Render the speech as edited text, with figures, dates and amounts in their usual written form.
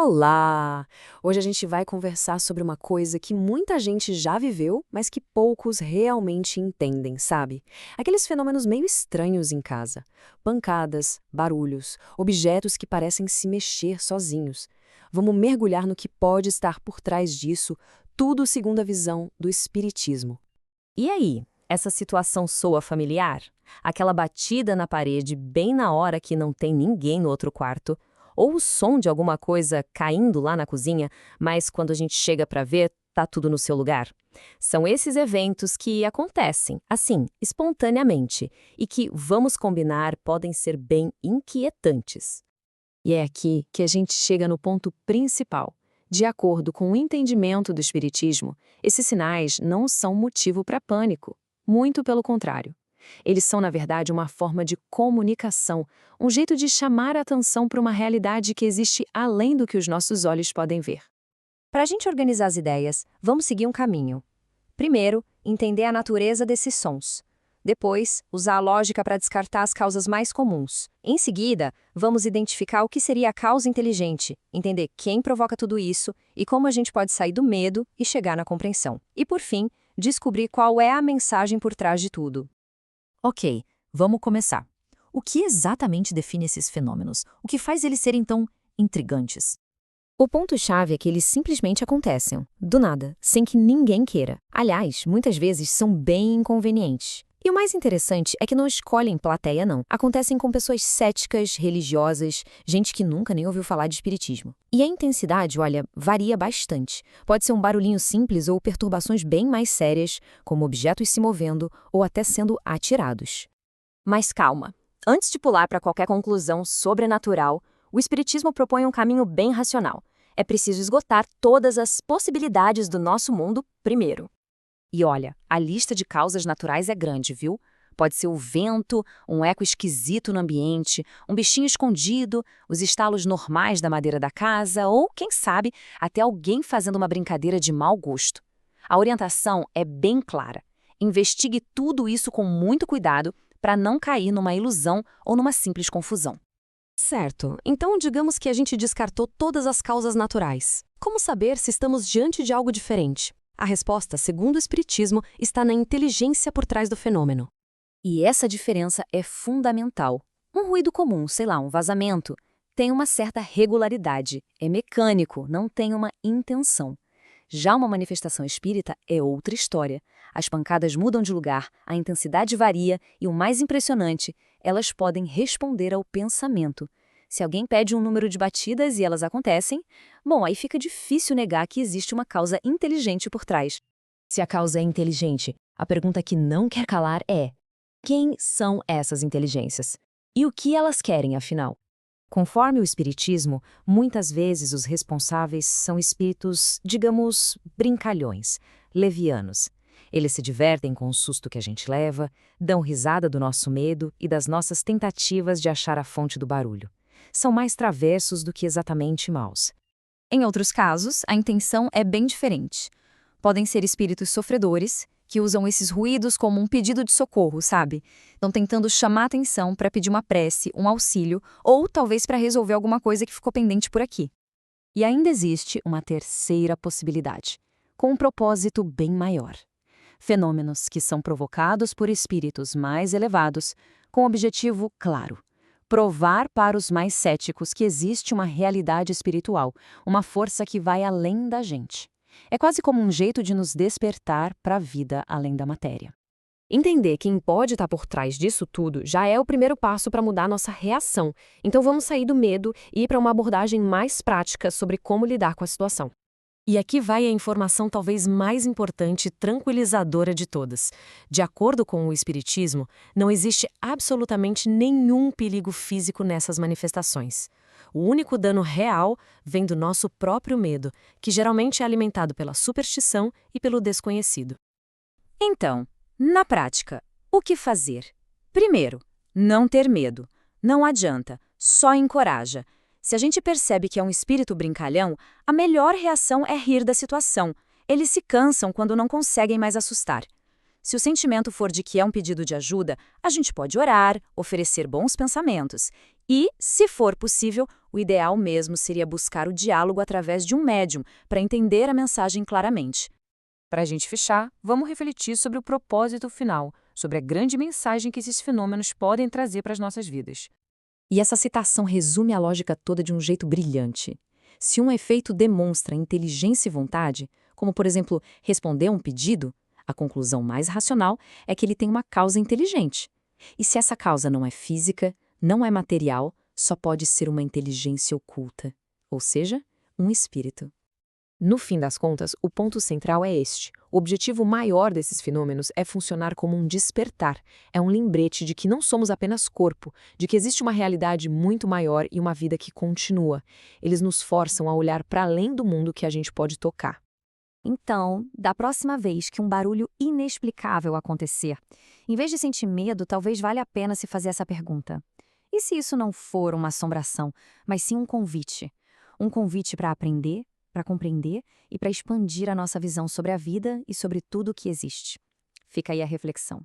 Olá! Hoje a gente vai conversar sobre uma coisa que muita gente já viveu, mas que poucos realmente entendem, sabe? Aqueles fenômenos meio estranhos em casa. Pancadas, barulhos, objetos que parecem se mexer sozinhos. Vamos mergulhar no que pode estar por trás disso, tudo segundo a visão do Espiritismo. E aí, essa situação soa familiar? Aquela batida na parede bem na hora que não tem ninguém no outro quarto? Ou o som de alguma coisa caindo lá na cozinha, mas quando a gente chega para ver, tá tudo no seu lugar? São esses eventos que acontecem, assim, espontaneamente, e que, vamos combinar, podem ser bem inquietantes. E é aqui que a gente chega no ponto principal. De acordo com o entendimento do Espiritismo, esses sinais não são motivo para pânico. Muito pelo contrário. Eles são, na verdade, uma forma de comunicação, um jeito de chamar a atenção para uma realidade que existe além do que os nossos olhos podem ver. Para a gente organizar as ideias, vamos seguir um caminho. Primeiro, entender a natureza desses sons. Depois, usar a lógica para descartar as causas mais comuns. Em seguida, vamos identificar o que seria a causa inteligente, entender quem provoca tudo isso e como a gente pode sair do medo e chegar na compreensão. E, por fim, descobrir qual é a mensagem por trás de tudo. Ok, vamos começar. O que exatamente define esses fenômenos? O que faz eles serem tão intrigantes? O ponto-chave é que eles simplesmente acontecem, do nada, sem que ninguém queira. Aliás, muitas vezes são bem inconvenientes. E o mais interessante é que não escolhem plateia, não. Acontecem com pessoas céticas, religiosas, gente que nunca nem ouviu falar de espiritismo. E a intensidade, olha, varia bastante. Pode ser um barulhinho simples ou perturbações bem mais sérias, como objetos se movendo ou até sendo atirados. Mas calma. Antes de pular para qualquer conclusão sobrenatural, o espiritismo propõe um caminho bem racional. É preciso esgotar todas as possibilidades do nosso mundo primeiro. E olha, a lista de causas naturais é grande, viu? Pode ser o vento, um eco esquisito no ambiente, um bichinho escondido, os estalos normais da madeira da casa ou, quem sabe, até alguém fazendo uma brincadeira de mau gosto. A orientação é bem clara. Investigue tudo isso com muito cuidado para não cair numa ilusão ou numa simples confusão. Certo, então digamos que a gente descartou todas as causas naturais. Como saber se estamos diante de algo diferente? A resposta, segundo o Espiritismo, está na inteligência por trás do fenômeno. E essa diferença é fundamental. Um ruído comum, sei lá, um vazamento, tem uma certa regularidade, é mecânico, não tem uma intenção. Já uma manifestação espírita é outra história. As pancadas mudam de lugar, a intensidade varia e, o mais impressionante, elas podem responder ao pensamento. Se alguém pede um número de batidas e elas acontecem, bom, aí fica difícil negar que existe uma causa inteligente por trás. Se a causa é inteligente, a pergunta que não quer calar é: quem são essas inteligências? E o que elas querem, afinal? Conforme o Espiritismo, muitas vezes os responsáveis são espíritos, digamos, brincalhões, levianos. Eles se divertem com o susto que a gente leva, dão risada do nosso medo e das nossas tentativas de achar a fonte do barulho. São mais travessos do que exatamente maus. Em outros casos, a intenção é bem diferente. Podem ser espíritos sofredores, que usam esses ruídos como um pedido de socorro, sabe? Estão tentando chamar atenção para pedir uma prece, um auxílio, ou talvez para resolver alguma coisa que ficou pendente por aqui. E ainda existe uma terceira possibilidade, com um propósito bem maior. Fenômenos que são provocados por espíritos mais elevados, com objetivo claro: provar para os mais céticos que existe uma realidade espiritual, uma força que vai além da gente. É quase como um jeito de nos despertar para a vida além da matéria. Entender quem pode estar por trás disso tudo já é o primeiro passo para mudar nossa reação. Então vamos sair do medo e ir para uma abordagem mais prática sobre como lidar com a situação. E aqui vai a informação talvez mais importante e tranquilizadora de todas. De acordo com o Espiritismo, não existe absolutamente nenhum perigo físico nessas manifestações. O único dano real vem do nosso próprio medo, que geralmente é alimentado pela superstição e pelo desconhecido. Então, na prática, o que fazer? Primeiro, não ter medo. Não adianta, só encoraja. Se a gente percebe que é um espírito brincalhão, a melhor reação é rir da situação. Eles se cansam quando não conseguem mais assustar. Se o sentimento for de que é um pedido de ajuda, a gente pode orar, oferecer bons pensamentos. E, se for possível, o ideal mesmo seria buscar o diálogo através de um médium para entender a mensagem claramente. Para a gente fechar, vamos refletir sobre o propósito final, sobre a grande mensagem que esses fenômenos podem trazer para as nossas vidas. E essa citação resume a lógica toda de um jeito brilhante. Se um efeito demonstra inteligência e vontade, como por exemplo responder a um pedido, a conclusão mais racional é que ele tem uma causa inteligente. E se essa causa não é física, não é material, só pode ser uma inteligência oculta, ou seja, um espírito. No fim das contas, o ponto central é este. O objetivo maior desses fenômenos é funcionar como um despertar. É um lembrete de que não somos apenas corpo, de que existe uma realidade muito maior e uma vida que continua. Eles nos forçam a olhar para além do mundo que a gente pode tocar. Então, da próxima vez que um barulho inexplicável acontecer, em vez de sentir medo, talvez valha a pena se fazer essa pergunta. E se isso não for uma assombração, mas sim um convite? Um convite para aprender, para compreender e para expandir a nossa visão sobre a vida e sobre tudo o que existe. Fica aí a reflexão.